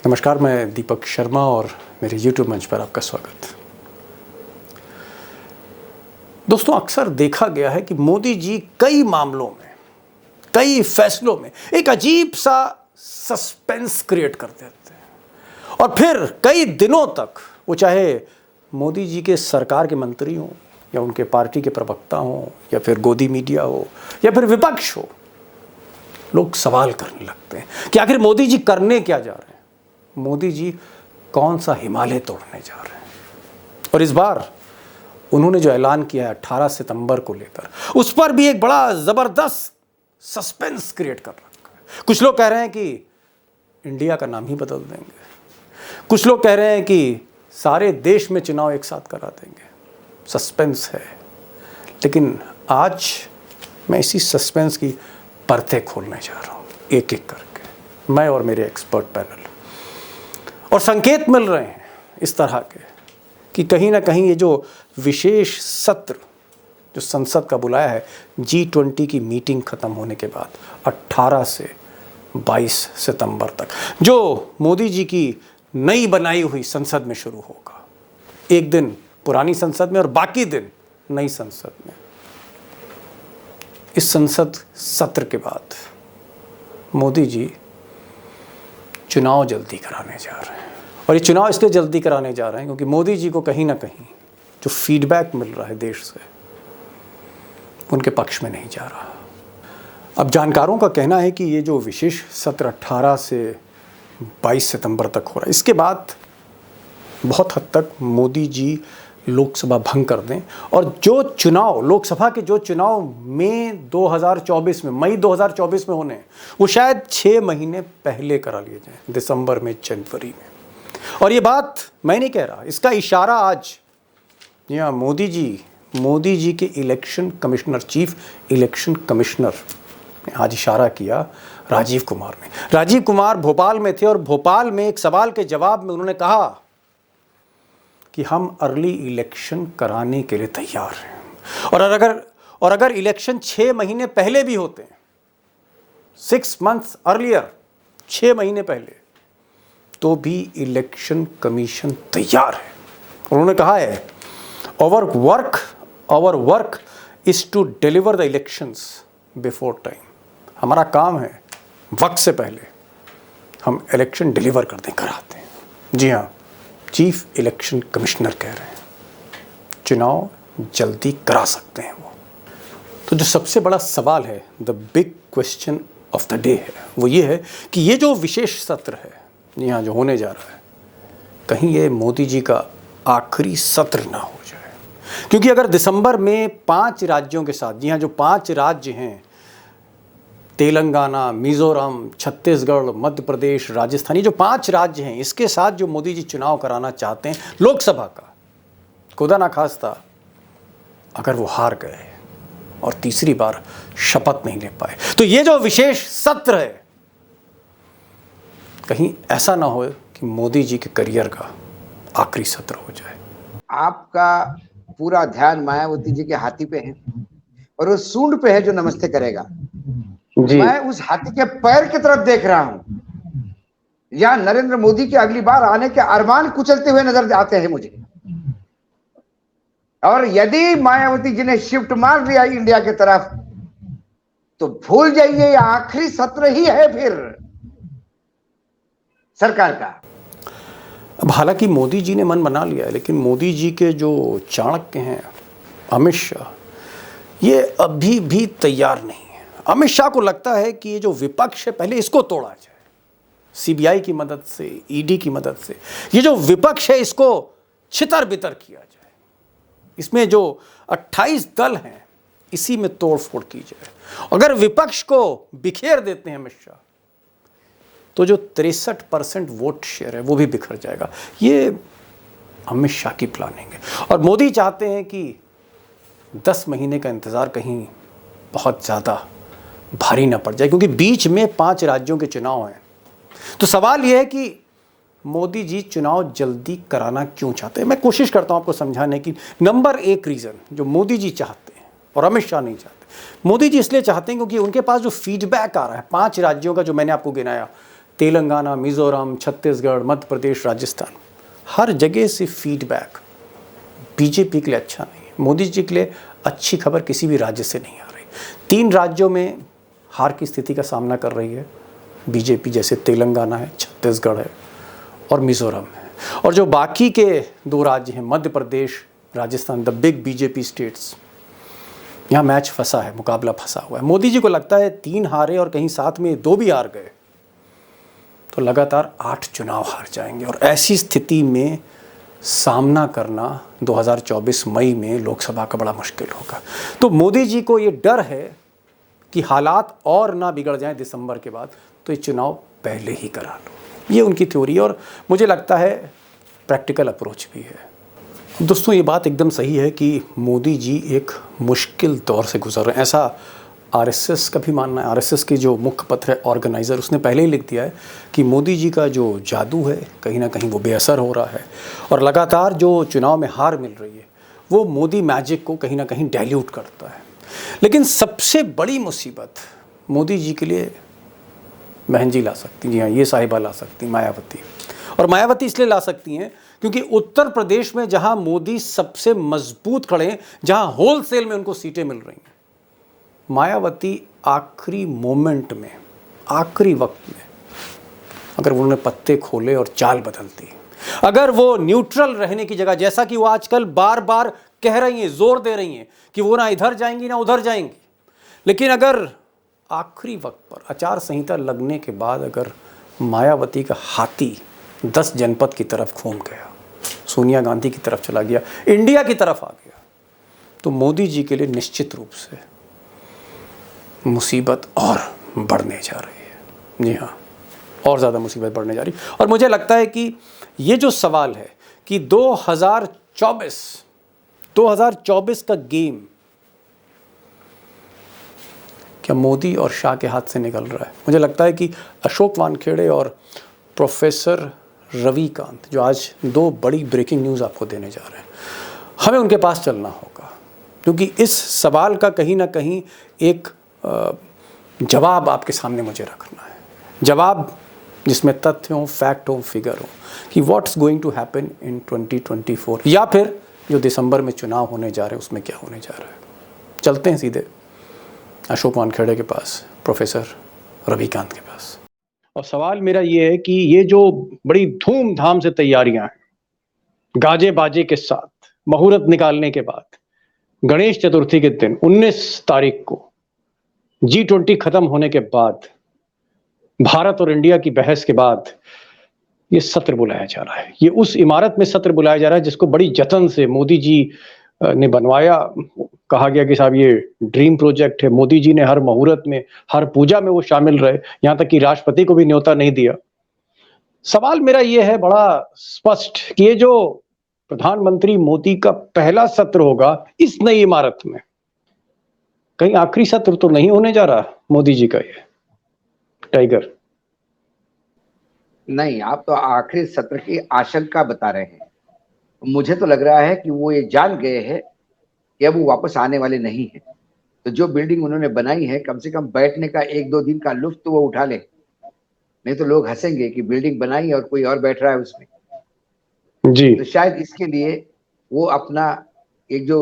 नमस्कार, मैं दीपक शर्मा और मेरे YouTube मंच पर आपका स्वागत। दोस्तों, अक्सर देखा गया है कि मोदी जी कई मामलों में, कई फैसलों में एक अजीब सा सस्पेंस क्रिएट कर देते हैं और फिर कई दिनों तक वो चाहे मोदी जी के सरकार के मंत्री हों या उनके पार्टी के प्रवक्ता हों या फिर गोदी मीडिया हो या फिर विपक्ष हो, लोग सवाल करने लगते हैं कि आखिर मोदी जी करने क्या जा रहे हैं, मोदी जी कौन सा हिमालय तोड़ने जा रहे हैं। और इस बार उन्होंने जो ऐलान किया है 18 सितंबर को लेकर, उस पर भी एक बड़ा जबरदस्त सस्पेंस क्रिएट कर रखा है। कुछ लोग कह रहे हैं कि इंडिया का नाम ही बदल देंगे, कुछ लोग कह रहे हैं कि सारे देश में चुनाव एक साथ करा देंगे। सस्पेंस है, लेकिन आज मैं इसी सस्पेंस की परतें खोलने जा रहा हूँ, एक एक करके, मैं और मेरे एक्सपर्ट पैनल। और संकेत मिल रहे हैं इस तरह के कि कहीं ना कहीं ये जो विशेष सत्र जो संसद का बुलाया है G20 की मीटिंग खत्म होने के बाद 18 से 22 सितंबर तक, जो मोदी जी की नई बनाई हुई संसद में शुरू होगा। एक दिन पुरानी संसद में और बाकी दिन नई संसद में। इस संसद सत्र के बाद मोदी जी चुनाव जल्दी कराने जा रहे हैं। और ये चुनाव इसलिए जल्दी कराने जा रहे हैं क्योंकि मोदी जी को कहीं ना कहीं जो फीडबैक मिल रहा है देश से, उनके पक्ष में नहीं जा रहा। अब जानकारों का कहना है कि ये जो विशेष सत्र 18 से 22 सितंबर तक हो रहा है, इसके बाद बहुत हद तक मोदी जी लोकसभा भंग कर दें और जो चुनाव, लोकसभा के जो चुनाव मई 2024 में होने, वो शायद 6 महीने पहले करा लिए जाएं, दिसंबर में, जनवरी में। और ये बात मैं नहीं कह रहा, इसका इशारा आज यहाँ मोदी जी के election commissioner, chief election commissioner ने आज इशारा किया राजीव कुमार ने। राजीव कुमार भोपाल में थे और भोपाल में एक सवाल के जवाब में उन्होंने कहा कि हम अर्ली इलेक्शन कराने के लिए तैयार हैं। और अगर इलेक्शन 6 महीने पहले भी होते हैं, 6 months अर्लियर, 6 महीने पहले, तो भी इलेक्शन कमीशन तैयार है। उन्होंने कहा है our work is to deliver the elections before time. हमारा काम है वक्त से पहले हम इलेक्शन डिलीवर कर दें, कराते हैं। जी हाँ, चीफ इलेक्शन कमिश्नर कह रहे हैं चुनाव जल्दी करा सकते हैं वो। तो जो सबसे बड़ा सवाल है, the big question of the day है, वो ये है कि ये जो विशेष सत्र है यहाँ जो होने जा रहा है, कहीं ये मोदी जी का आखिरी सत्र ना हो जाए। क्योंकि अगर दिसंबर में 5 राज्यों के साथ, जी हाँ, जो 5 राज्य हैं, तेलंगाना, मिजोरम, छत्तीसगढ़, मध्य प्रदेश, राजस्थान, ये जो 5 राज्य हैं, इसके साथ जो मोदी जी चुनाव कराना चाहते हैं लोकसभा का, खुदा ना खास्ता अगर वो हार गए और तीसरी बार शपथ नहीं ले पाए, तो ये जो विशेष सत्र है, कहीं ऐसा ना हो कि मोदी जी के करियर का आखिरी सत्र हो जाए। आपका पूरा ध्यान मायावती जी के हाथी पे है और वो सूंड पे है जो नमस्ते करेगा। मैं उस हाथी के पैर की तरफ देख रहा हूं, या नरेंद्र मोदी के अगली बार आने के अरमान कुचलते हुए नजर आते हैं मुझे। और यदि मायावती जी ने शिफ्ट मार लिया इंडिया की तरफ, तो भूल जाइए, ये आखिरी सत्र ही है फिर सरकार का। अब हालांकि मोदी जी ने मन बना लिया है, लेकिन मोदी जी के जो चाणक्य हैं अमित शाह, ये अभी भी तैयार नहीं है। अमित शाह को लगता है कि ये जो विपक्ष है, पहले इसको तोड़ा जाए, सीबीआई की मदद से, ईडी की मदद से। ये जो विपक्ष है, इसको छितर बितर किया जाए। इसमें जो 28 दल हैं, इसी में तोड़ फोड़ की जाए। अगर विपक्ष को बिखेर देते हैं अमित शाह, तो जो 63% वोट शेयर है वो भी बिखर जाएगा। ये अमित शाह की प्लानिंग है। और मोदी चाहते हैं कि 10 महीने का इंतज़ार कहीं बहुत ज़्यादा भारी ना पड़ जाए, क्योंकि बीच में 5 राज्यों के चुनाव हैं। तो सवाल यह है कि मोदी जी चुनाव जल्दी कराना क्यों चाहते हैं। मैं कोशिश करता हूं आपको समझाने की। नंबर 1 रीज़न जो मोदी जी चाहते हैं और अमित शाह नहीं चाहते, मोदी जी इसलिए चाहते हैं क्योंकि उनके पास जो फीडबैक आ रहा है 5 राज्यों का, जो मैंने आपको गिनाया, तेलंगाना, मिजोरम, छत्तीसगढ़, मध्य प्रदेश, राजस्थान, हर जगह से फीडबैक बीजेपी के लिए अच्छा नहीं है। मोदी जी के लिए अच्छी खबर किसी भी राज्य से नहीं आ रही। 3 राज्यों में हार की स्थिति का सामना कर रही है बीजेपी, जैसे तेलंगाना है, छत्तीसगढ़ है और मिजोरम है। और जो बाकी के 2 राज्य हैं, Madhya Pradesh, Rajasthan, the big BJP states, यहाँ मैच फंसा है, मुकाबला फंसा हुआ है। मोदी जी को लगता है 3 हारे और कहीं साथ में 2 भी हार गए तो लगातार 8 चुनाव हार जाएंगे, और ऐसी स्थिति में सामना करना 2024 मई में लोकसभा का बड़ा मुश्किल होगा। तो मोदी जी को ये डर है कि हालात और ना बिगड़ जाएं दिसंबर के बाद, तो ये चुनाव पहले ही करा लो। ये उनकी थ्योरी है और मुझे लगता है प्रैक्टिकल अप्रोच भी है। दोस्तों, ये बात एकदम सही है कि मोदी जी एक मुश्किल दौर से गुजर रहे हैं, ऐसा आरएसएस का भी मानना है। आरएसएस की जो मुखपत्र है, ऑर्गेनाइज़र, उसने पहले ही लिख दिया है कि मोदी जी का जो जादू है कहीं ना कहीं वो बेअसर हो रहा है, और लगातार जो चुनाव में हार मिल रही है वो मोदी मैजिक को कहीं ना कहीं डाइल्यूट करता है। लेकिन सबसे बड़ी मुसीबत मोदी जी के लिए बहन जी ला सकती, जी हाँ, ये साहिबा ला सकती, मायावती। और मायावती इसलिए ला सकती हैं क्योंकि उत्तर प्रदेश में जहां मोदी सबसे मजबूत खड़े हैं, जहां होलसेल में उनको सीटें मिल रही हैं, मायावती आखिरी मोमेंट में, आखिरी वक्त में अगर उन्होंने पत्ते खोले और चाल बदलती, अगर वो न्यूट्रल रहने की जगह, जैसा कि वो आजकल बार बार कह रही हैं, जोर दे रही हैं कि वो ना इधर जाएंगी ना उधर जाएंगी, लेकिन अगर आखिरी वक्त पर आचार संहिता लगने के बाद अगर मायावती का हाथी 10 जनपद की तरफ घूम गया, सोनिया गांधी की तरफ चला गया, इंडिया की तरफ आ गया, तो मोदी जी के लिए निश्चित रूप से मुसीबत और बढ़ने जा रही है। जी हाँ, और ज़्यादा मुसीबत बढ़ने जा रही है। और मुझे लगता है कि ये जो सवाल है कि 2024 का गेम क्या मोदी और शाह के हाथ से निकल रहा है, मुझे लगता है कि अशोक वानखेड़े और प्रोफेसर रविकांत, जो आज 2 बड़ी ब्रेकिंग न्यूज़ आपको देने जा रहे हैं, हमें उनके पास चलना होगा, क्योंकि इस सवाल का कहीं ना कहीं एक जवाब आपके सामने मुझे रखना है, जवाब जिसमें तथ्य हो, फैक्ट हो, फिगर हो, कि what's going to happen in 2024, या फिर जो दिसंबर में चुनाव होने जा रहे हैं उसमें क्या होने जा रहा है। चलते हैं सीधे अशोक वानखेड़े के पास, प्रोफेसर रविकांत के पास। और सवाल मेरा ये है कि ये जो बड़ी धूमधाम से तैयारियां हैं, गाजे बाजे के साथ, मुहूर्त निकालने के बाद, गणेश चतुर्थी के दिन 19 तारीख को G20 खत्म होने के बाद, भारत और इंडिया की बहस के बाद, ये सत्र बुलाया जा रहा है। ये उस इमारत में सत्र बुलाया जा रहा है जिसको बड़ी जतन से मोदी जी ने बनवाया। कहा गया कि साहब ये ड्रीम प्रोजेक्ट है, मोदी जी ने हर मुहूर्त में, हर पूजा में वो शामिल रहे, यहां तक कि राष्ट्रपति को भी न्योता नहीं दिया। सवाल मेरा ये है बड़ा स्पष्ट कि ये जो प्रधानमंत्री मोदी का पहला सत्र होगा इस नई इमारत में, कहीं आखिरी सत्र तो नहीं होने जा रहा मोदी जी का ये टाइगर? नहीं, आप तो आखिरी सत्र की आशंका बता रहे हैं। मुझे तो लग रहा है कि वो ये जान गए हैं कि अब वो वापस आने वाले नहीं है। तो जो बिल्डिंग उन्होंने बनाई है, कम से कम बैठने का 1-2 दिन का लुत्फ तो वो उठा ले, नहीं तो लोग हंसेंगे कि बिल्डिंग बनाई और कोई और बैठ रहा है उसमें। जी। तो शायद इसके लिए वो अपना एक जो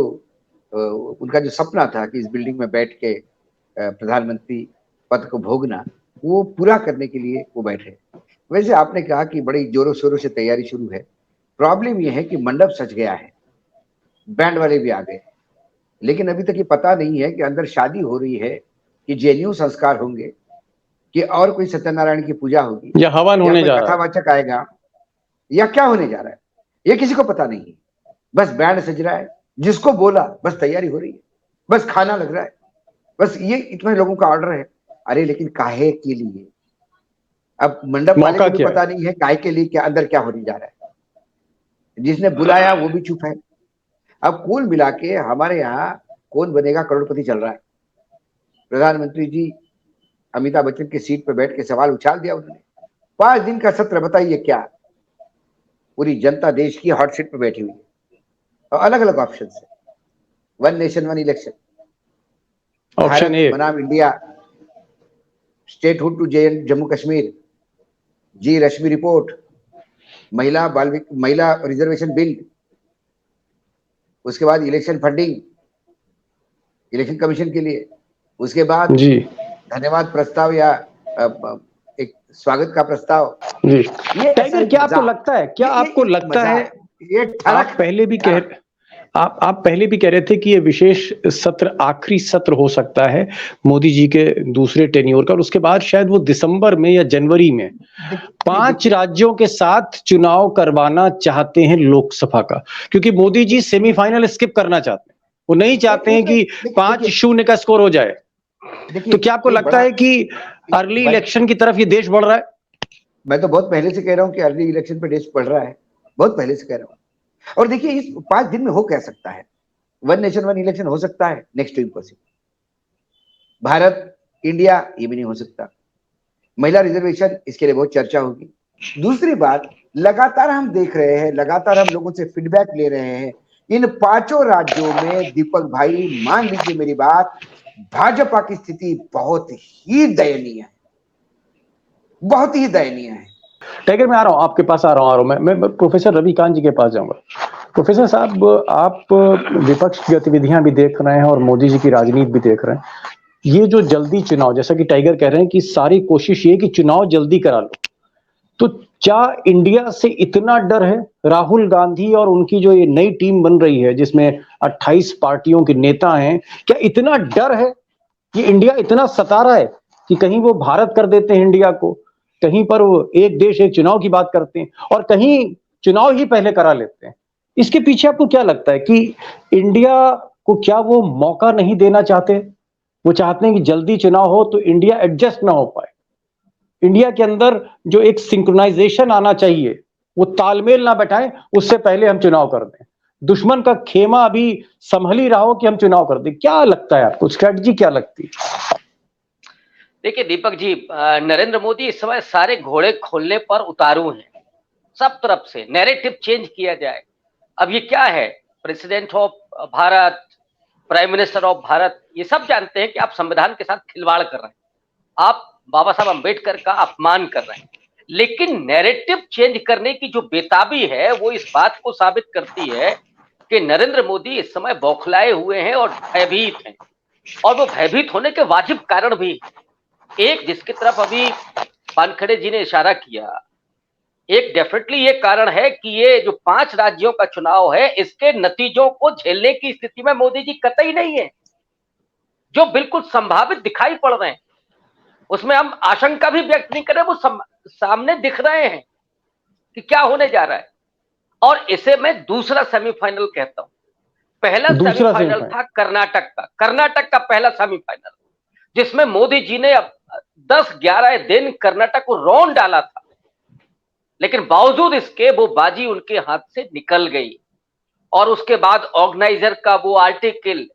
उनका जो सपना था कि इस बिल्डिंग में बैठ के प्रधानमंत्री पद को भोगना, वो पूरा करने के लिए वो बैठे। वैसे आपने कहा कि बड़ी जोरों शोरों से तैयारी शुरू है। प्रॉब्लम यह है कि मंडप सज गया है, बैंड वाले भी आ गए, लेकिन अभी तक ये पता नहीं है कि अंदर शादी हो रही है, कि जेएनयू संस्कार होंगे, कि और कोई सत्यनारायण की पूजा होगी, या हवन होने जा रहा है, कथावाचक आएगा, या क्या होने जा रहा है, ये किसी को पता नहीं है। बस बैंड सज रहा है, जिसको बोला बस तैयारी हो रही है, बस खाना लग रहा है, बस ये इतने लोगों का ऑर्डर है। अरे लेकिन काहे के लिए? अब मंडप वाले को भी पता नहीं है काहे के लिए, क्या अंदर क्या होने जा रहा है। जिसने बुलाया वो भी चुप है। अब कुल मिला के हमारे यहाँ कौन बनेगा करोड़पति चल रहा है। प्रधानमंत्री जी अमिताभ बच्चन की सीट पर बैठ के सवाल उछाल दिया उन्होंने। 5 दिन का सत्र, बताइए क्या? पूरी जनता देश की हॉट सीट पर बैठी हुई है और अलग अलग ऑप्शन है। 1 नेशन 1 इलेक्शन, ऑप्शन ए बनाम India, statehood to Jammu Kashmir, जी रश्मि रिपोर्ट, महिला रिजर्वेशन बिल, उसके बाद इलेक्शन फंडिंग, इलेक्शन कमीशन के लिए, उसके बाद जी धन्यवाद प्रस्ताव या एक स्वागत का प्रस्ताव। जी। ये ऐसा टाइगर, एक क्या आपको मजाक, लगता है, क्या आपको एक लगता है, मजाक, ये आप पहले भी कह आप पहले भी कह रहे थे कि ये विशेष सत्र आखिरी सत्र हो सकता है मोदी जी के दूसरे टेन्योर का, और उसके बाद शायद वो दिसंबर में या जनवरी में 5 राज्यों के साथ चुनाव करवाना चाहते हैं लोकसभा का, क्योंकि मोदी जी सेमीफाइनल स्किप करना चाहते हैं। वो नहीं चाहते हैं कि 5-0 का स्कोर हो जाए। तो क्या आपको लगता है कि अर्ली इलेक्शन की तरफ ये देश बढ़ रहा है? मैं तो बहुत पहले से कह रहा हूं कि अर्ली इलेक्शन पे देश बढ़ रहा है, बहुत पहले से कह रहा हूं। और देखिए इस 5 दिन में हो क्या सकता है, 1 नेशन 1 इलेक्शन हो सकता है, next to impossible. Bharat India ये भी नहीं हो सकता। महिला रिजर्वेशन, इसके लिए बहुत चर्चा होगी। दूसरी बात, लगातार हम देख रहे हैं, लगातार हम लोगों से फीडबैक ले रहे हैं, इन 5 राज्यों में दीपक भाई मान लीजिए मेरी बात, भाजपा की स्थिति बहुत ही दयनीय है, बहुत ही दयनीय है। टाइगर, मैं आ रहा हूं, आपके पास आ रहा हूं मैं प्रोफेसर रविकांत जी के पास जाऊंगा। प्रोफेसर साहब, आप विपक्ष की गतिविधियां भी देख रहे हैं और मोदी जी की राजनीति भी देख रहे हैं। ये जो जल्दी चुनाव, जैसा कि टाइगर कह रहे हैं कि सारी कोशिश ये कि चुनाव जल्दी करा लो, तो क्या इंडिया से इतना डर है? राहुल गांधी और उनकी जो ये नई टीम बन रही है जिसमें 28 पार्टियों के नेता हैं, क्या इतना डर है? ये इंडिया इतना सता रहा है कि कहीं वो भारत कर देते हैं इंडिया को, कहीं पर वो एक देश एक चुनाव की बात करते हैं, और कहीं चुनाव ही पहले करा लेते हैं। इसके पीछे आपको क्या लगता है कि इंडिया को क्या वो मौका नहीं देना चाहते? वो चाहते हैं कि जल्दी चुनाव हो तो इंडिया एडजस्ट ना हो पाए, इंडिया के अंदर जो एक सिंक्रोनाइजेशन आना चाहिए वो तालमेल ना बैठाएं, उससे पहले हम चुनाव कर दें। दुश्मन का खेमा अभी संभल ही रहा हो कि हम चुनाव कर दें। क्या लगता है आपको, स्ट्रेटजी क्या लगती है? देखिए दीपक जी, नरेंद्र मोदी इस समय सारे घोड़े खोलने पर उतारू हैं। सब तरफ से नैरेटिव चेंज किया जाए। अब ये क्या है, president of Bharat, prime minister of Bharat, ये सब जानते हैं कि आप संविधान के साथ खिलवाड़ कर रहे हैं, आप बाबा साहब अम्बेडकर का अपमान कर रहे हैं। लेकिन नैरेटिव चेंज करने की जो बेताबी है वो इस बात को साबित करती है कि नरेंद्र मोदी इस समय बौखलाए हुए हैं और भयभीत हैं, और वो भयभीत होने के वाजिब कारण भी हैं। एक, जिसकी तरफ अभी वानखेड़े जी ने इशारा किया, एक डेफिनेटली ये कारण है कि ये जो 5 राज्यों का चुनाव है इसके नतीजों को झेलने की स्थिति में मोदी जी कतई नहीं है। जो बिल्कुल संभावित दिखाई पड़ रहे हैं उसमें हम आशंका भी व्यक्त नहीं करें, वो सामने दिख रहे हैं कि क्या होने जा रहा है। और इसे मैं दूसरा सेमीफाइनल कहता हूं। पहला सेमीफाइनल था कर्नाटक का पहला सेमीफाइनल, जिसमें मोदी जी ने अब 10-11 दिन कर्नाटक को रौंद डाला था, लेकिन बावजूद इसके वो बाजी उनके हाथ से निकल गई। और उसके बाद ऑर्गेनाइजर का वो आर्टिकल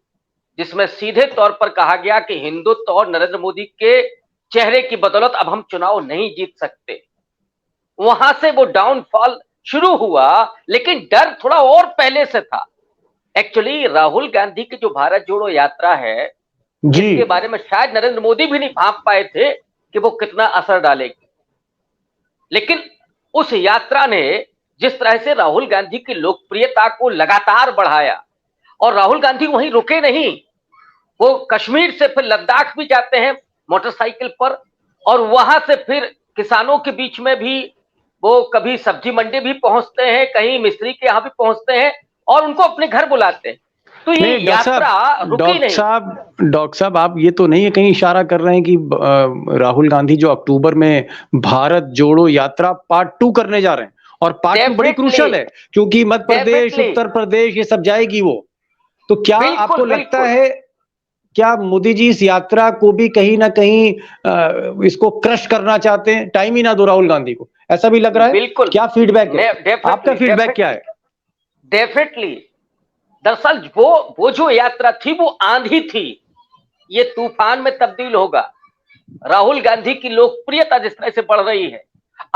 जिसमें सीधे तौर पर कहा गया कि हिंदुत्व और नरेंद्र मोदी के चेहरे की बदौलत अब हम चुनाव नहीं जीत सकते, वहां से वो डाउनफॉल शुरू हुआ। लेकिन डर थोड़ा और पहले से था। एक्चुअली राहुल गांधी की जो भारत जोड़ो यात्रा है, जिसके बारे में शायद नरेंद्र मोदी भी नहीं भांप पाए थे कि वो कितना असर डालेगी, लेकिन उस यात्रा ने जिस तरह से राहुल गांधी की लोकप्रियता को लगातार बढ़ाया, और राहुल गांधी वहीं रुके नहीं, वो कश्मीर से फिर लद्दाख भी जाते हैं मोटरसाइकिल पर, और वहां से फिर किसानों के बीच में भी वो कभी सब्जी मंडी भी पहुंचते हैं, कहीं मिस्त्री के यहां भी पहुंचते हैं, और उनको अपने घर बुलाते हैं। तो ये यात्रा रुकी नहीं। डॉक्टर साहब, आप ये तो नहीं है कहीं इशारा कर रहे हैं कि राहुल गांधी जो अक्टूबर में भारत जोड़ो यात्रा पार्ट 2 करने जा रहे हैं, और पार्ट 2 बड़ी क्रूशल है क्योंकि मध्य प्रदेश, उत्तर प्रदेश ये सब जाएगी वो। तो क्या आपको लगता है, क्या मोदी जी इस यात्रा को भी कहीं ना कहीं इसको क्रश करना चाहते हैं, टाइम ही ना दो राहुल गांधी को, ऐसा भी लग रहा है? बिल्कुल। क्या फीडबैक है आपका? फीडबैक क्या है? डेफिनेटली, दरअसल वो जो यात्रा थी वो आंधी थी, ये तूफान में तब्दील होगा। राहुल गांधी की लोकप्रियता जिस तरह से बढ़ रही है,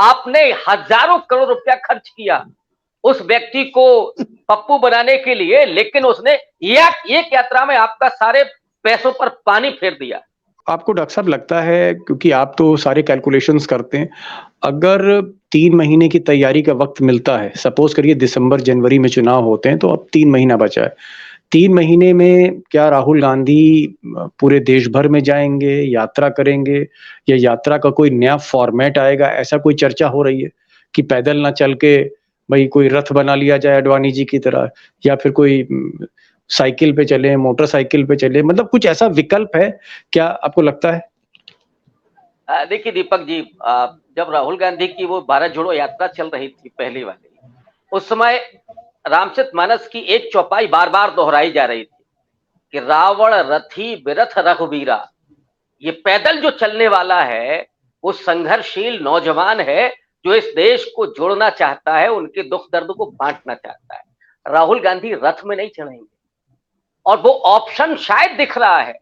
आपने हजारों करोड़ रुपया खर्च किया उस व्यक्ति को पप्पू बनाने के लिए, लेकिन उसने एक यात्रा में आपका सारे पैसों पर पानी फेर दिया। आपको डॉक्टर साहब लगता है, क्योंकि आप तो सारे कैलकुलेशंस करते हैं, अगर 3 महीने की तैयारी का वक्त मिलता है, सपोज करिए दिसंबर जनवरी में चुनाव होते हैं, तो अब 3 महीना बचा है, 3 महीने में क्या राहुल गांधी पूरे देश भर में जाएंगे, यात्रा करेंगे, या यात्रा का कोई नया फॉर्मेट आएगा? ऐसा कोई चर्चा हो रही है कि पैदल ना चल के भाई कोई रथ बना लिया जाए अडवाणी जी की तरह, या फिर कोई साइकिल पे चले, मोटरसाइकिल पे चले, मतलब कुछ ऐसा विकल्प है क्या, आपको लगता है? देखिए दीपक जी, जब राहुल गांधी की वो भारत जोड़ो यात्रा चल रही थी पहली वाली, उस समय रामचरितमानस की एक चौपाई बार बार दोहराई जा रही थी कि रावण रथी बिरथ रघुबीरा। ये पैदल जो चलने वाला है वो संघर्षशील नौजवान है, जो इस देश को जोड़ना चाहता है, उनके दुख दर्द को बांटना चाहता है। राहुल गांधी रथ में नहीं चढ़ेंगे, और वो ऑप्शन शायद दिख रहा है।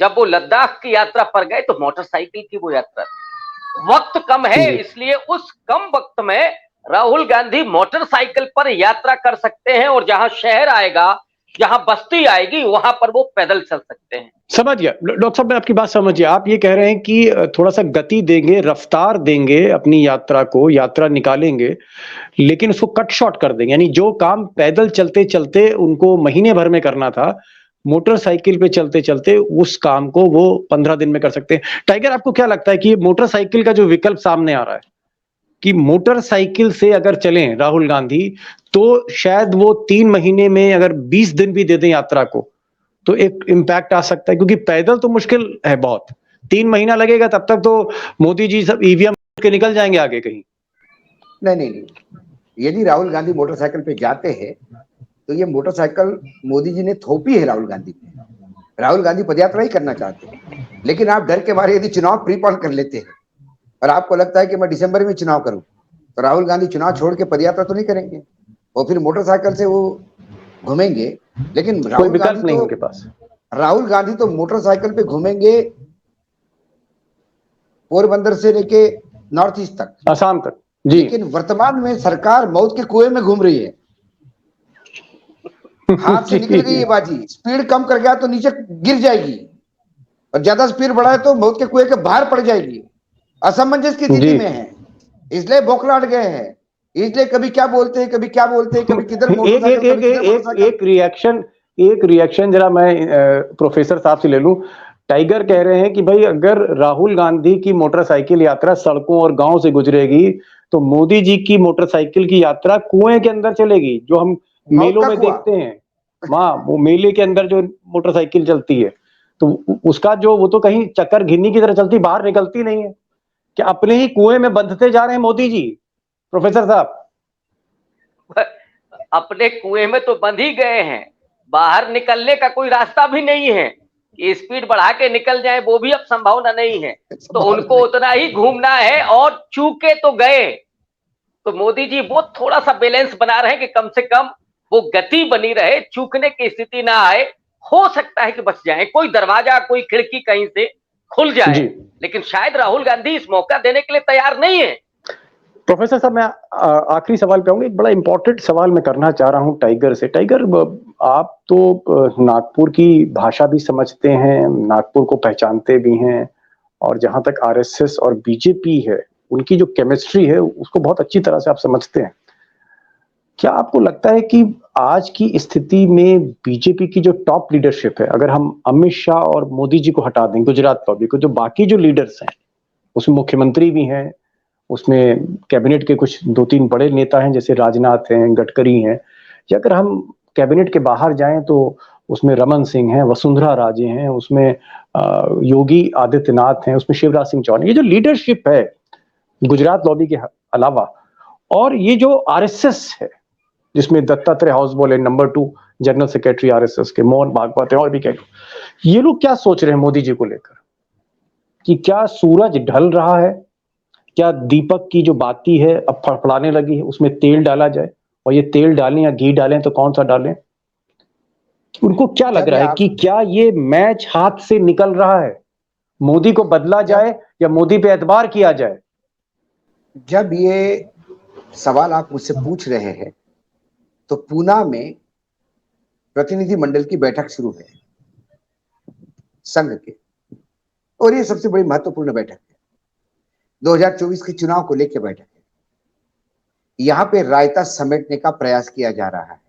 जब वो लद्दाख की यात्रा पर गए तो मोटरसाइकिल की वो यात्रा थी, वक्त कम है, इसलिए उस कम वक्त में राहुल गांधी मोटरसाइकिल पर यात्रा कर सकते हैं, और जहां शहर आएगा, जहां बस्ती आएगी, वहां पर वो पैदल चल सकते हैं। समझ गया डॉक्टर साहब, मैं आपकी बात समझ गया। आप ये कह रहे हैं कि थोड़ा सा गति देंगे, रफ्तार देंगे अपनी यात्रा को, यात्रा निकालेंगे, लेकिन उसको कट शॉर्ट कर देंगे, यानी जो काम पैदल चलते चलते उनको महीने भर में करना था, मोटरसाइकिल पे चलते चलते उस काम को वो 15 दिन में कर सकते हैं। टाइगर, आपको क्या लगता है कि मोटरसाइकिल का जो विकल्प सामने आ रहा है, कि मोटरसाइकिल से अगर चलें राहुल गांधी, तो शायद वो 3 महीने में अगर 20 दिन भी दे दें यात्रा को, तो एक इम्पैक्ट आ सकता है? क्योंकि पैदल तो मुश्किल है बहुत, 3 महीना लगेगा, तब तक तो मोदी जी सब ईवीएम के निकल जाएंगे आगे कहीं। नहीं नहीं नहीं, यदि राहुल गांधी मोटरसाइकिल पे जाते हैं तो ये मोटरसाइकिल मोदी जी ने थोपी है राहुल गांधी पे। राहुल गांधी पदयात्रा ही करना चाहते हैं, लेकिन आप डर के मारे यदि चुनाव प्रीपोन कर लेते हैं और आपको लगता है कि मैं दिसंबर में चुनाव करूं, तो राहुल गांधी चुनाव छोड़ के पदयात्रा तो नहीं करेंगे, और फिर मोटरसाइकिल से वो घूमेंगे। लेकिन कोई विकल्प नहीं उनके पास। राहुल गांधी तो मोटरसाइकिल पे घूमेंगे पोरबंदर से लेके नॉर्थ ईस्ट तक, आसाम तक जी। लेकिन वर्तमान में सरकार मौत के कुएं में घूम रही है। हाथ से निकल गई ये बाजी, स्पीड कम कर गया तो नीचे गिर जाएगी, और ज्यादा स्पीड बढ़ाए तो मौत के कुएं के बाहर पड़ जाएगी। असमंजस की स्थिति में है, इसलिए बौखलाहट गए हैं, इसलिए कभी क्या बोलते हैं, कभी क्या बोलते हैं, कभी किधर मोटरसाइकिल। एक रिएक्शन जरा मैं प्रोफेसर साहब से ले लूं। टाइगर कह रहे हैं कि भाई अगर राहुल गांधी की मोटरसाइकिल यात्रा सड़कों और गांव से गुजरेगी, तो मोदी जी की मोटरसाइकिल की यात्रा कुएं के अंदर चलेगी, जो हम मेलों में देखते हैं। वहां वो मेले के अंदर जो मोटरसाइकिल चलती है, तो उसका जो वो तो कहीं चक्कर घिन्नी की तरह चलती, बाहर निकलती नहीं है। क्या अपने ही कुएं में बंधते जा रहे हैं मोदी जी, प्रोफेसर साहब? अपने कुएं में तो बंध ही गए हैं, बाहर निकलने का कोई रास्ता भी नहीं है कि स्पीड बढ़ा के निकल जाए, वो भी अब संभावना नहीं है। तो उनको उतना ही घूमना है, और चूके तो गए। तो मोदी जी वो थोड़ा सा बैलेंस बना रहे हैं कि कम से कम वो गति बनी रहे, चूकने की स्थिति ना आए। हो सकता है कि बच जाए, कोई दरवाजा कोई खिड़की कहीं से खुल जाए, लेकिन शायद राहुल गांधी इस मौका देने के लिए तैयार नहीं है। प्रोफेसर साहब, मैं आखिरी सवाल पे आऊंगा। एक बड़ा इंपॉर्टेंट सवाल मैं करना चाह रहा हूं टाइगर से। टाइगर, आप तो नागपुर की भाषा भी समझते हैं, नागपुर को पहचानते भी हैं, और जहां तक आरएसएस और बीजेपी है, उनकी जो केमिस्ट्री है उसको बहुत अच्छी तरह से आप समझते हैं। क्या आपको लगता है कि आज की स्थिति में बीजेपी की जो टॉप लीडरशिप है, अगर हम अमित शाह और मोदी जी को हटा दें, गुजरात पब्लिक को, जो बाकी जो लीडर्स हैं, उसमें मुख्यमंत्री भी हैं, उसमें कैबिनेट के कुछ 2-3 बड़े नेता हैं जैसे राजनाथ हैं, गडकरी हैं, या अगर हम कैबिनेट के बाहर जाएं तो उसमें रमन सिंह हैं, वसुंधरा राजे हैं, उसमें योगी आदित्यनाथ हैं, उसमें शिवराज सिंह चौहान, ये जो लीडरशिप है गुजरात लॉबी के अलावा, और ये जो आरएसएस है जिसमें दत्तात्रेय हाउस बोले नंबर 2 जनरल सेक्रेटरी आरएसएस के मोहन भागवत है, और भी कई, ये लोग क्या सोच रहे हैं मोदी जी को लेकर? कि क्या सूरज ढल रहा है? क्या दीपक की जो बाती है अब फड़फड़ाने लगी है, उसमें तेल डाला जाए? और ये तेल डालें या घी डालें तो कौन सा डालें? उनको क्या लग रहा है कि क्या ये मैच हाथ से निकल रहा है? मोदी को बदला जाए या मोदी पे एतबार किया जाए? जब ये सवाल आप मुझसे पूछ रहे हैं तो पूना में प्रतिनिधि मंडल की बैठक शुरू है संघ के, और ये सबसे बड़ी महत्वपूर्ण बैठक है, 2024 के चुनाव को लेकर बैठक है। यहाँ पे रायता समेटने का प्रयास किया जा रहा है।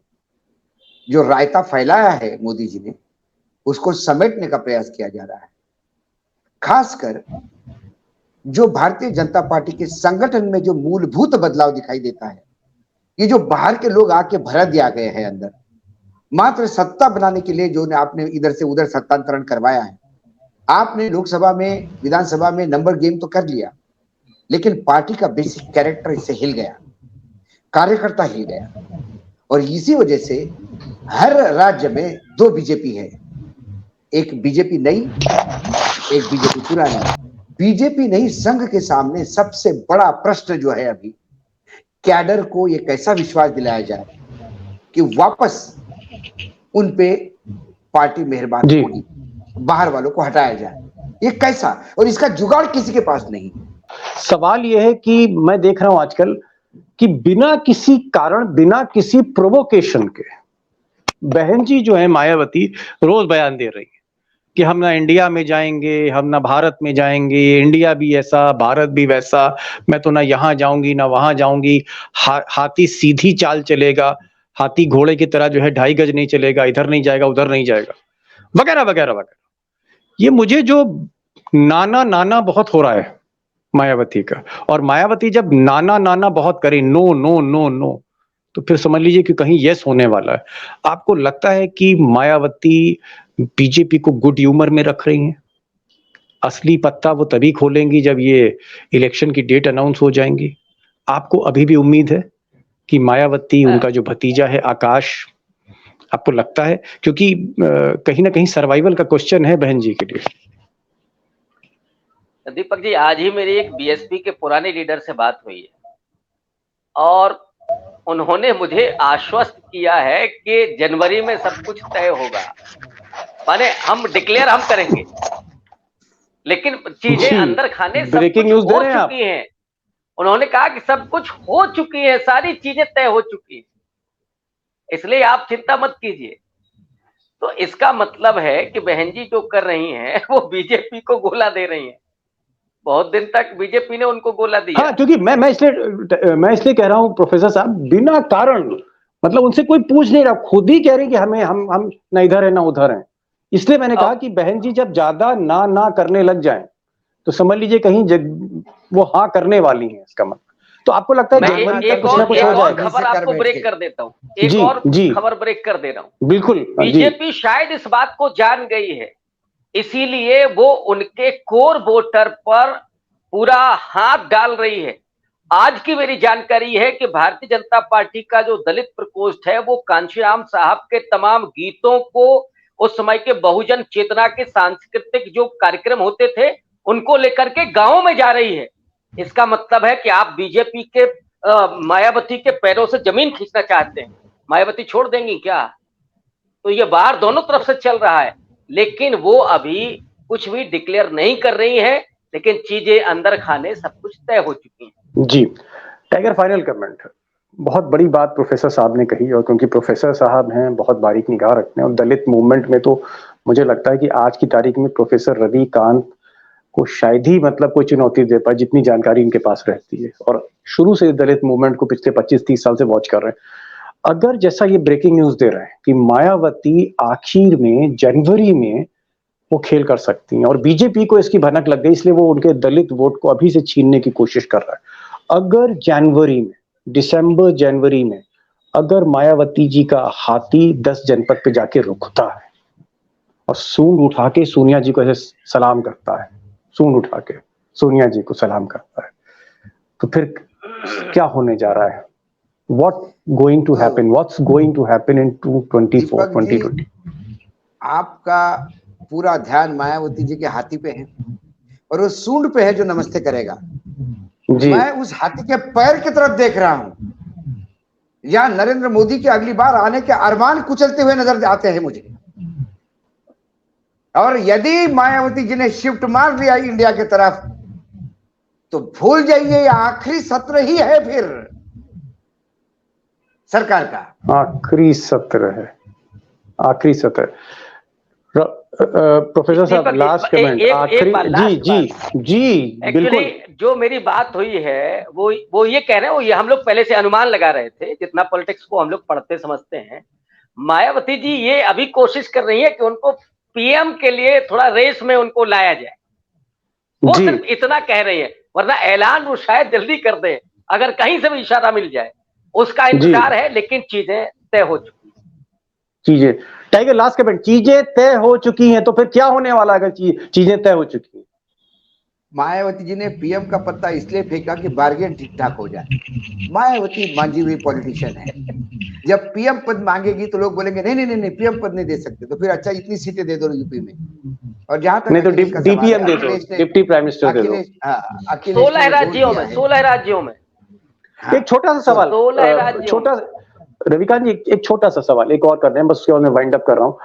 जो रायता फैलाया है मोदी जी ने, उसको समेटने का प्रयास किया जा रहा है। खासकर जो भारतीय जनता पार्टी के संगठन में जो मूलभूत बदलाव दिखाई देता है, ये जो बाहर के लोग आके भर दिया गए हैं अंदर, मात्र सत्ता बनाने के लिए जो आपने इधर से उधर सत्तांतरण करवाया है। आपने लोकसभा में, विधानसभा में नंबर गेम तो कर लिया, लेकिन पार्टी का बेसिक कैरेक्टर इससे हिल गया, कार्यकर्ता हिल गया। और इसी वजह से हर राज्य में दो बीजेपी है, एक बीजेपी नई, एक बीजेपी पुरानी। बीजेपी नई संघ के सामने सबसे बड़ा प्रश्न जो है अभी, कैडर को ये कैसा विश्वास दिलाया जाए कि वापस उन पे पार्टी मेहरबान होगी, बाहर वालों को हटाया जाए, ये कैसा? और इसका जुगाड़ किसी के पास नहीं। सवाल यह है कि मैं देख रहा हूं आजकल कि बिना किसी कारण, बिना किसी प्रोवोकेशन के बहन जी जो है मायावती रोज बयान दे रही है कि हम ना इंडिया में जाएंगे, हम ना भारत में जाएंगे, इंडिया भी ऐसा, भारत भी वैसा, मैं तो ना यहाँ जाऊंगी ना वहां जाऊंगी, हाथी सीधी चाल चलेगा, हाथी घोड़े की तरह जो है 2.5 गज नहीं चलेगा, इधर नहीं जाएगा उधर नहीं जाएगा, वगैरह वगैरह वगैरह। ये मुझे जो नाना नाना बहुत हो रहा है मायावती का, और मायावती जब नाना नाना बहुत करे, नो नो नो नो, तो फिर समझ लीजिए कि कहीं यस होने वाला है। आपको लगता है कि मायावती बीजेपी को गुड ह्यूमर में रख रही हैं? असली पत्ता वो तभी खोलेंगी जब ये इलेक्शन की डेट अनाउंस हो जाएंगी। आपको अभी भी उम्मीद है कि मायावती, उनका जो भतीजा है आकाश, आपको लगता है? क्योंकि कहीं ना कहीं सर्वाइवल का क्वेश्चन है बहन जी के लिए। दीपक जी, आज ही मेरी एक बीएसपी के पुराने लीडर से बात हुई है और उन्होंने मुझे आश्वस्त किया है कि जनवरी में सब कुछ तय होगा, माने हम डिक्लेयर हम करेंगे, लेकिन चीजें अंदर खाने सब कुछ हो चुकी हैं। उन्होंने कहा कि सब कुछ हो चुकी है, सारी चीजें तय हो चुकी है, इसलिए आप चिंता मत कीजिए। तो इसका मतलब है कि बहन जी जो कर रही हैं वो बीजेपी को गोला दे रही हैं। बहुत दिन तक बीजेपी ने उनको गोला दिया। हाँ, क्योंकि मैं इसलिए कह रहा हूं प्रोफेसर साहब, बिना कारण, मतलब उनसे कोई पूछ नहीं रहा, खुद ही कह रही कि हम ना इधर है ना उधर हैं। इसलिए मैंने कहा कि बहन जी जब ज्यादा ना करने लग जाएं तो समझ लीजिए कहीं वो हाँ करने वाली हैं, इसका मतलब। तो आपको लगता है एक और खबर आपको ब्रेक कर देता हूं, एक और खबर ब्रेक कर दे रहा हूं। बिल्कुल, बीजेपी शायद इस बात को जान गई है, इसीलिए वो उनके कोर वोटर पर पूरा हाथ डाल रही है। आज की मेरी जानकारी है कि भारतीय जनता पार्टी का जो दलित प्रकोष्ठ है वो कांशीराम साहब के तमाम गीतों को, उस समय के बहुजन चेतना के सांस्कृतिक जो कार्यक्रम होते थे उनको लेकर के गांवों में जा रही है। इसका मतलब है कि आप बीजेपी के मायावती के पैरों से जमीन खींचना चाहते हैं। मायावती छोड़ देंगी क्या? तो ये बाहर दोनों तरफ से चल रहा है, लेकिन वो अभी कुछ भी डिक्लेयर नहीं कर रही है, लेकिन चीजें अंदर खाने सब कुछ तय हो चुकी हैं। जी टाइगर, फाइनल कमेंट। बहुत बड़ी बात प्रोफेसर साहब ने कही, और क्योंकि प्रोफेसर साहब हैं, बहुत बारीक निगाह रखते हैं, और दलित मूवमेंट में तो मुझे लगता है कि आज की तारीख में प्रोफेसर रवि कांत को शायद ही मतलब कोई चुनौती दे पाए, जितनी जानकारी इनके पास रहती है, और शुरू से दलित मूवमेंट को पिछले 25-30 साल से वॉच कर रहे हैं। अगर जैसा ये ब्रेकिंग न्यूज दे रहे हैं कि मायावती आखिर में जनवरी में वो खेल कर सकती हैं, और बीजेपी को इसकी भनक लग गई, इसलिए वो उनके दलित वोट को अभी से छीनने की कोशिश कर रहा है। अगर जनवरी में, दिसंबर जनवरी में अगर मायावती जी का हाथी 10 जनपद पे जाके रुकता है और सूंड उठा के सोनिया जी को ऐसे सलाम करता है, सूंड उठा के सोनिया जी को सलाम करता है, तो फिर क्या होने जा रहा है? What's going to happen in 2024-2020? आपका पूरा ध्यान मायावती जी के हाथी पे है, और वो सूंड पे है जो नमस्ते करेगा जी। मैं उस हाथी के पैर की तरफ देख रहा हूं, या नरेंद्र मोदी के अगली बार आने के अरमान कुचलते हुए नजर आते हैं मुझे। और यदि मायावती जी ने शिफ्ट मार लिया इंडिया की तरफ, तो भूल जाइए, आखिरी सत्र ही है फिर सरकार का। आखिरी सत्र है, आखिरी सत्र। प्रोफेसर साहब लास्ट कमेंट आखिरी। जी जी जी बिल्कुल। जो मेरी बात हुई है वो ये कह रहे हैं, वो ये हम लोग पहले से अनुमान लगा रहे थे, जितना पॉलिटिक्स को हम लोग पढ़ते समझते हैं। मायावती जी ये अभी कोशिश कर रही है कि उनको पीएम के लिए थोड़ा रेस में उनको लाया जाए, वो सिर्फ इतना कह रही है, वरना ऐलान वो शायद जल्दी कर दे अगर कहीं से भी इशारा मिल जाए, उसका इंतजार है। लेकिन चीजें तय हो चुकी हैं। चीजें टाइगर लास्ट कमेंट, चीजें तय हो चुकी हैं तो फिर क्या होने वाला अगर चीजें तय हो चुकी हैं? मायावती जी ने पीएम का पत्ता इसलिए फेंका कि बार्गेन ठीक ठाक हो जाए। मायावती मांझी हुई पॉलिटिशियन है। जब पीएम पद मांगेगी तो लोग बोलेंगे नहीं नहीं नहीं, नहीं पीएम पद नहीं दे सकते, तो फिर अच्छा इतनी सीटें दे दो यूपी में। और जहां तक नहीं तो डीपीएम दे दो, डिप्टी प्राइम मिनिस्टर दे दो। 16 राज्यों में, 16 राज्यों में। एक छोटा सा सवाल, 16 राज्यों, छोटा रविकांत जी, एक छोटा सा सवाल एक और कर रहे हैं, बस उसके बाद मैं वाइंड अप कर रहा हूँ।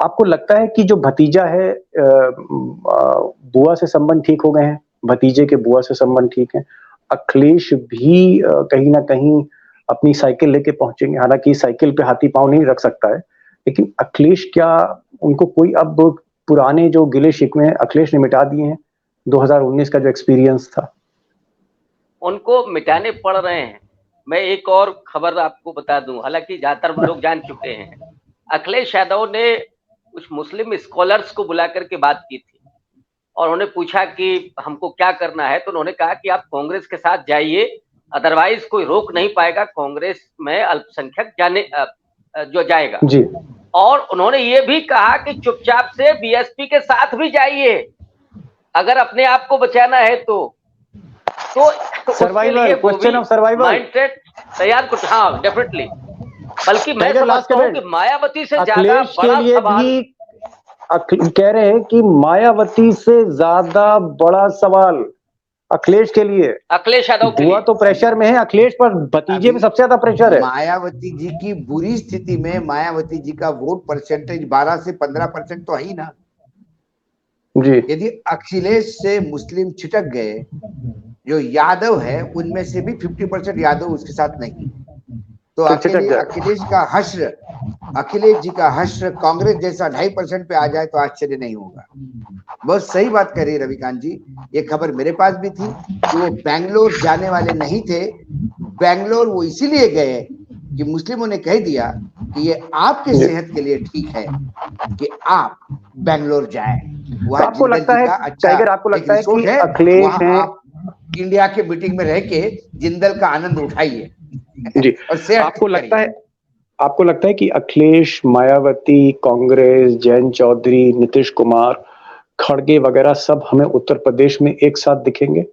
आपको लगता है कि जो भतीजा है बुआ से संबंध ठीक हो गए हैं, भतीजे के बुआ से संबंध ठीक है, अखिलेश भी कहीं ना कहीं अपनी साइकिल लेके पहुंचेंगे? हालांकि साइकिल पे हाथी पांव नहीं रख सकता है, लेकिन अखिलेश क्या उनको कोई अब पुराने जो गिले शिकवे हैं अखिलेश ने मिटा दिए हैं? 2019 का जो एक्सपीरियंस था उनको मिटाने पड़ रहे हैं। मैं एक और खबर आपको बता दूं, हालांकि ज्यादातर लोग जान चुके हैं। अखिलेश यादव ने कुछ मुस्लिम स्कॉलर्स को बुला करके बात की थी और उन्होंने पूछा कि हमको क्या करना है, तो उन्होंने कहा कि आप कांग्रेस के साथ जाइए, अदरवाइज कोई रोक नहीं पाएगा कांग्रेस में अल्पसंख्यक जाने जो जाएगा जी। और उन्होंने ये भी कहा कि चुपचाप से बीएसपी के साथ भी जाइए अगर अपने आप को बचाना है तो survival, question of survival, mindset तैयार कुछ। हाँ डेफिनेटली, बल्कि मैं समझता हूं कि मायावती से ज्यादा बड़ा सवाल, कह रहे हैं कि मायावती से ज्यादा बड़ा सवाल अखिलेश के लिए, अखिलेश यादव के बुआ तो प्रेशर में है, अखिलेश पर भतीजे में सबसे ज्यादा प्रेशर है। मायावती जी की बुरी स्थिति में मायावती जी का वोट परसेंटेज 12 से 15% तो है ही ना जी। यदि अखिलेश से मुस्लिम छिटक गए, जो यादव है उनमें से भी 50% यादव उसके साथ नहीं, तो अखिलेश का हश्र, अखिलेश जी का हश्र कांग्रेस जैसा 2.5% पे आ जाए तो आश्चर्य नहीं होगा। बहुत सही बात कह रही है रविकांत जी। ये खबर मेरे पास भी थी कि वो बेंगलोर जाने वाले नहीं थे। बेंगलोर वो इसीलिए गए कि मुस्लिमों ने कह दिया कि ये आपके सेहत के लिए ठीक है कि आप बेंगलोर जाएं। तो आपको लगता है टाइगर, आपको लगता है कि अखिलेश है इंडिया के मीटिंग में रह के जिंदल का आनंद उठाइए जी। आपको लगता है कि अखिलेश, मायावती, कांग्रेस, जयंत चौधरी, नीतीश कुमार, खड़गे वगैरह सब हमें उत्तर प्रदेश में एक साथ दिखेंगे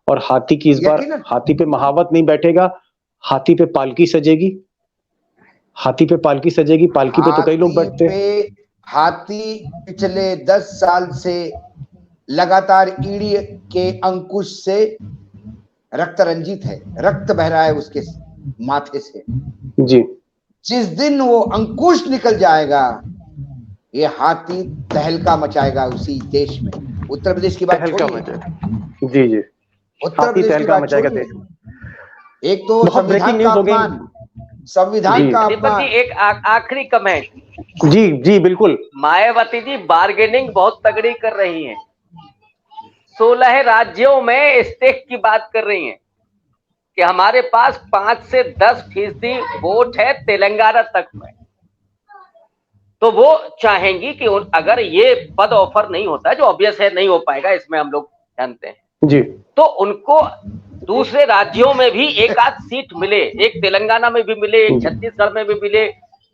और हाथी की इस बार हाथी पे महावत नहीं बैठेगा, हाथी पे पालकी सजेगी, हाथी पे पालकी सजेगी, पालकी पे तो कई लोग बैठते हैं। हाथी पिछले 10 साल से लगातार ईडी के अंकुश से रक्त रंजित है, रक्त बह रहा है उसके माथे से जी। जिस दिन वो अंकुश निकल जाएगा ये हाथी तहलका मचाएगा उसी देश में। उत्तर प्रदेश की बात छोड़िए जी जी, उत्तर प्रदेश की बात मचाएगा देश में। एक तो संविधान का अपमान, संविधान का अपमान। एक आखिरी कमेंट। जी जी बिल्कुल। मायावती जी बार्गेनिंग बहुत तगड़ी कर रही हैं, 16 राज्यों में स्टेक की बात कर रही हैं कि हमारे पास 5 से 10% वोट है तेलंगाना तक में, तो वो चाहेंगी कि अगर ये पद ऑफर नहीं होता, जो ऑब्वियस है नहीं हो पाएगा, इसमें हम लोग जानते हैं जी, तो उनको दूसरे राज्यों में भी एक आध सीट मिले, एक तेलंगाना में भी मिले, एक छत्तीसगढ़ में भी मिले,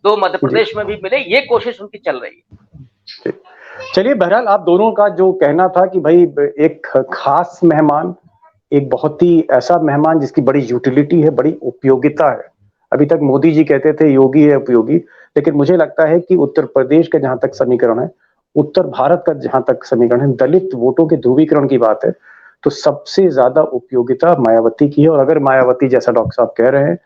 2 मध्य प्रदेश में भी मिले, ये कोशिश उनकी चल रही है। चलिए, बहरहाल आप दोनों का जो कहना था कि भाई एक खास मेहमान, एक बहुत ही ऐसा मेहमान जिसकी बड़ी यूटिलिटी है, बड़ी उपयोगिता है। अभी तक मोदी जी कहते थे योगी है उपयोगी, लेकिन मुझे लगता है कि उत्तर प्रदेश का जहां तक समीकरण है, उत्तर भारत का जहां तक समीकरण है, दलित वोटों के ध्रुवीकरण की बात है, तो सबसे ज्यादा उपयोगिता मायावती की है। और अगर मायावती, जैसा डॉक्टर साहब कह रहे हैं,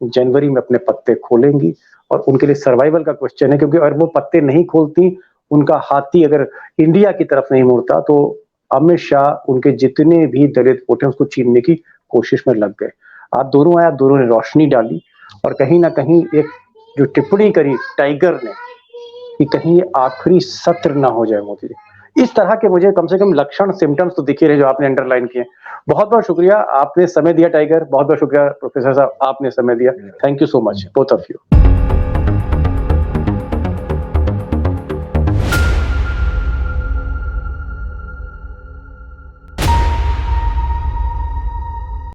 जनवरी में अपने पत्ते खोलेंगी और उनके लिए सर्वाइवल का क्वेश्चन है, क्योंकि अगर वो पत्ते नहीं खोलती, उनका हाथी अगर इंडिया की तरफ नहीं मुड़ता, तो अमित शाह उनके जितने भी दलित वोट हैं उसको छीनने की कोशिश में लग गए। आप दोनों आए, आप दोनों ने रोशनी डाली और कहीं ना कहीं एक जो टिप्पणी करी टाइगर ने, कि कहीं ये आखिरी सत्र ना हो जाए मोदी जी। इस तरह के मुझे कम से कम लक्षण, सिम्टम्स तो दिख ही रहे जो आपने अंडरलाइन किए। बहुत बहुत शुक्रिया, आपने समय दिया टाइगर। बहुत बहुत शुक्रिया प्रोफेसर साहब, आपने समय दिया। Thank you so much both of you.